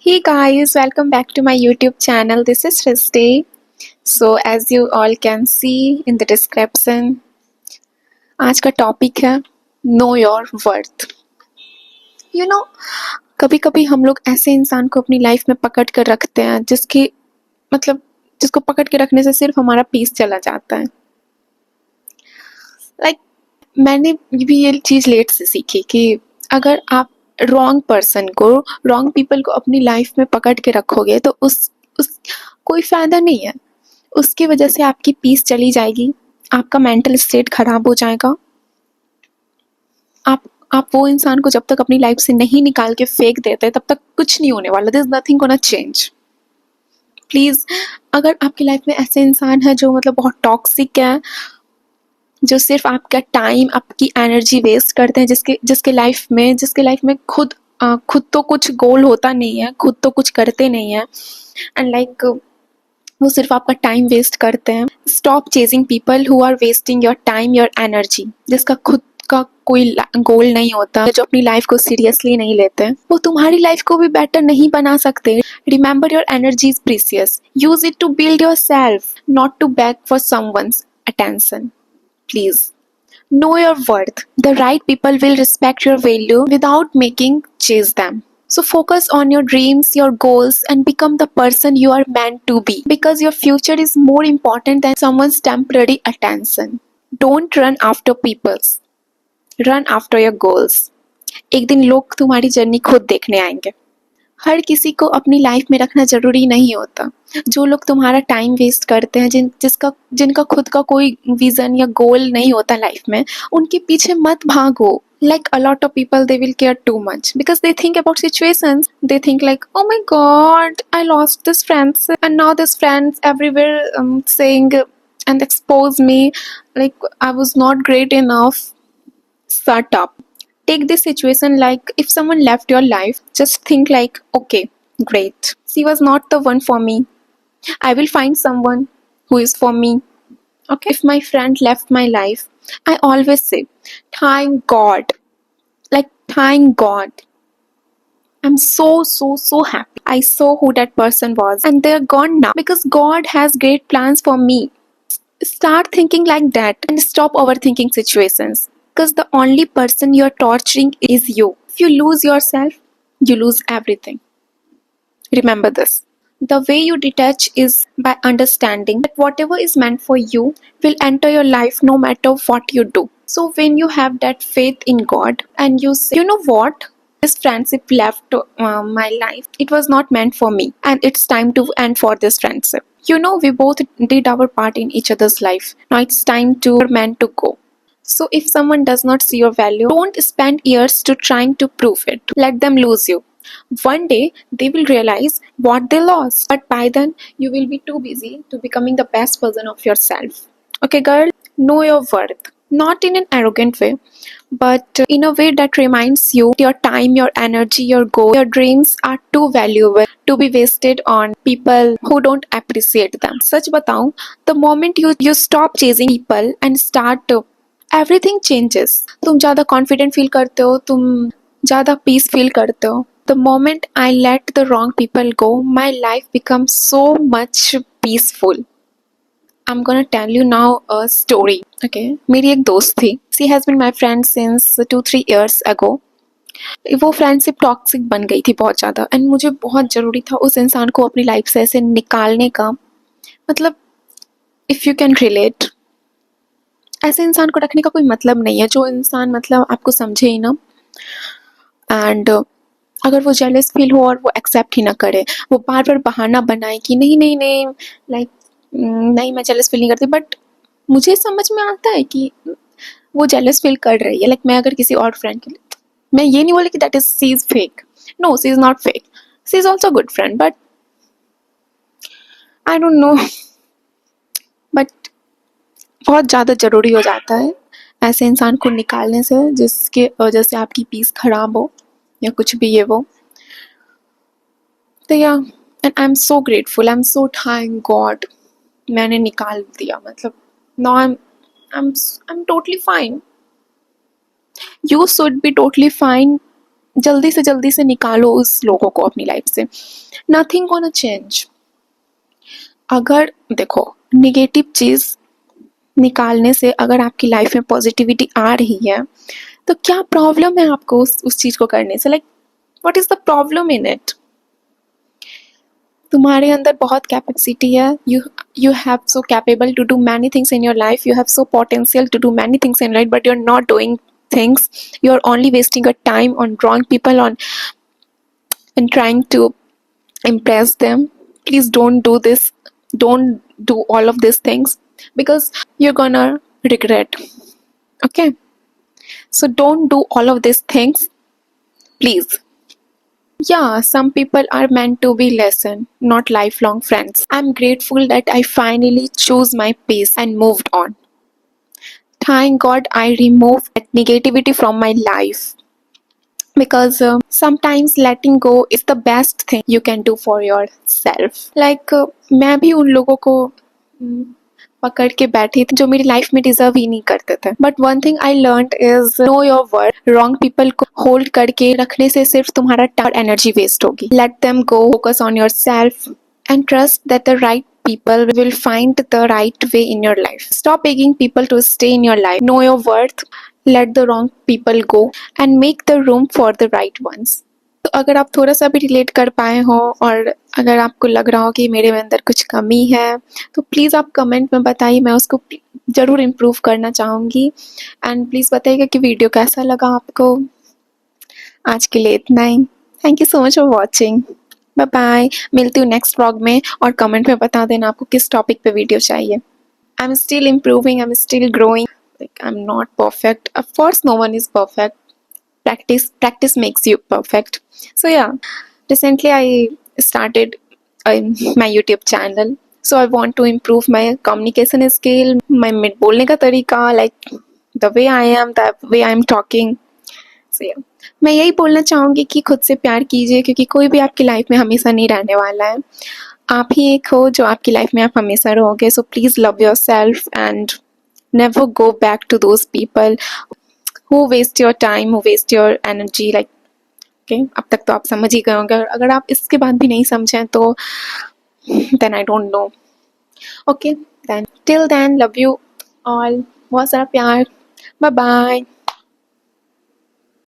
Hey guys, welcome back to my YouTube channel. This is Christy. So as you all can see in the description, आज का topic है know your worth. You know कभी कभी हम लोग ऐसे इंसान को अपनी लाइफ में पकड़ कर रखते हैं जिसको पकड़ के रखने से सिर्फ हमारा पीस चला जाता है। मैंने भी ये चीज़ लेट से सीखी कि अगर आप रॉन्ग पर्सन को, रॉन्ग पीपल को अपनी लाइफ में पकड़ के रखोगे तो उस कोई फ़ायदा नहीं है। उसकी वजह से आपकी पीस चली जाएगी, आपका मेंटल स्टेट खराब हो जाएगा। आप वो इंसान को जब तक अपनी लाइफ से नहीं निकाल के फेंक देते तब तक कुछ नहीं होने वाला। There is nothing gonna change. Please, अगर आपकी लाइफ में ऐसे इंसान है जो बहुत टॉक्सिक है, जो सिर्फ आपका टाइम, आपकी एनर्जी वेस्ट करते हैं, जिसके लाइफ में खुद तो कुछ गोल होता नहीं है, खुद तो कुछ करते नहीं है, एंड वो सिर्फ आपका टाइम वेस्ट करते हैं। Stop chasing people who are wasting your time, your energy, जिसका खुद का कोई गोल नहीं होता, जो अपनी लाइफ को सीरियसली नहीं लेते, वो तुम्हारी लाइफ को भी बेटर नहीं बना सकते। Remember your energy is precious, use it to build yourself, not to back for someone's attention. Please know your worth. The right people will respect your value without making chase them. So focus on your dreams, your goals, and become the person you are meant to be. Because your future is more important than someone's temporary attention. Don't run after people's. Run after your goals. एक दिन लोग तुम्हारी journey खुद देखने आएंगे। हर किसी को अपनी लाइफ में रखना जरूरी नहीं होता। जो लोग तुम्हारा टाइम वेस्ट करते हैं, जिनका खुद का कोई विजन या गोल नहीं होता लाइफ में, उनके पीछे मत भागो। Like a lot of people, they will care too much because they think about situations. They think like, oh my god, I lost this friends and now this friends everywhere saying and expose me like I was not great enough. Shut up. Take this situation like if someone left your life, just think like, okay, great, she was not the one for me, I will find someone who is for me. Okay, if my friend left my life, I always say thank god, like thank god, I'm so happy I saw who that person was and they're gone now because god has great plans for me. Start thinking like that and stop overthinking situations, because the only person you're torturing is you. If you lose yourself, you lose everything. Remember this. The way you detach is by understanding that whatever is meant for you will enter your life no matter what you do. So when you have that faith in God and you say, you know what, this friendship left my life, it was not meant for me and it's time to end for this friendship. You know, we both did our part in each other's life. Now it's time to meant to go. So if someone does not see your value, don't spend years to trying to prove it. Let them lose you. One day they will realize what they lost, but by then you will be too busy to becoming the best version of yourself. Okay girl, know your worth. Not in an arrogant way, but in a way that reminds you your time, your energy, your goal, your dreams are too valuable to be wasted on people who don't appreciate them. Sach batao, the moment you stop chasing people and start everything changes. तुम ज़्यादा confident feel करते हो, तुम ज़्यादा piece feel करते हो। The moment I let the wrong people go, my life become so much peaceful. I am gonna tell you now a story. Okay, मेरी एक दोस्त थी, she has been my friend since 2-3 years ago. वो friendship toxic बन गई थी बहुत ज़्यादा, एंड मुझे बहुत ज़रूरी था उस इंसान को अपनी लाइफ से ऐसे निकालने का। इफ़ यू कैन रिलेट, ऐसे इंसान को रखने का कोई मतलब नहीं है जो इंसान आपको समझे ही ना, एंड अगर वो जेलस फील हो और वो एक्सेप्ट ही ना करे, वो बार बार बहाना बनाए कि नहीं नहीं नहीं, नहीं मैं जेलस फील नहीं करती, बट मुझे समझ में आता है कि वो जेलस फील कर रही है। मैं अगर किसी और फ्रेंड के लिए, मैं ये नहीं बोली कि that is she is fake, no she is not fake, she is also good friend, but I don't know, but बहुत ज़्यादा ज़रूरी हो जाता है ऐसे इंसान को निकालने से जिसके वजह से आपकी पीस खराब हो या कुछ भी ये वो। तो या, and I am so grateful, I am so thank God मैंने निकाल दिया। Now I am totally fine. You should be totally fine जल्दी से निकालो उस लोगों को अपनी लाइफ से। Nothing gonna change. अगर देखो, नेगेटिव चीज़ निकालने से अगर आपकी लाइफ में पॉजिटिविटी आ रही है, तो क्या प्रॉब्लम है आपको उस चीज़ को करने से? Like what is the problem in it? तुम्हारे अंदर बहुत कैपेसिटी है। You have so capable to do many things in your life, you have so potential to do many things in life, but you are not doing things. You're only wasting your time on drawing people on and trying to impress them. Please don't do this. Don't do all of these things because you're gonna regret. Okay, so don't do all of these things, please. Yeah, some people are meant to be lesson, not lifelong friends. I'm grateful that I finally chose my peace and moved on. Thank God I removed that negativity from my life because sometimes letting go is the best thing you can do for yourself. Like मैं भी उन लोगों को पकड़ के बैठी थी जो मेरी लाइफ में डिजर्व ही नहीं करते थे, but one thing I learn is know your worth. Wrong people को होल्ड करके रखने से सिर्फ तुम्हारा टाइम एनर्जी वेस्ट होगी। Let them go, focus on your self and trust that the right people will find the right way in your life. Stop begging people to stay in your life. Know your worth, let the wrong people go and make the room for the right ones. तो अगर आप थोड़ा सा भी relate कर पाए हो और अगर आपको लग रहा हो कि मेरे में अंदर कुछ कमी है, तो प्लीज़ आप कमेंट में बताइए, मैं उसको ज़रूर इम्प्रूव करना चाहूँगी। एंड प्लीज़ बताइएगा कि वीडियो कैसा लगा आपको। आज के लिए इतना ही। Thank you so much for watching. Bye bye. मिलती हूँ नेक्स्ट व्लॉग में और कमेंट में बता देना आपको किस टॉपिक पे वीडियो चाहिए। I am still improving, I am still growing, like I'm not perfect. Of course, no one is perfect. Practice makes you perfect. So yeah, recently I started my YouTube channel. So I want to improve my communication skill, my बोलने का तरीका, like the way I am, the way I'm talking. So yeah, मैं यही बोलना चाहूँगी कि खुद से प्यार कीजिए क्योंकि कोई भी आपकी लाइफ में हमेशा नहीं रहने वाला है। आप ही एक हो जो आपकी लाइफ में आप हमेशा रहोगे। So please love yourself and never go back to those people who waste your time, who waste your energy. Like okay, अब तक तो आप समझ ही गए होंगे। अगर आप इसके बाद भी नहीं समझें तो then I don't know. Okay, then till then, love you all. बहुत सारा प्यार। Bye bye.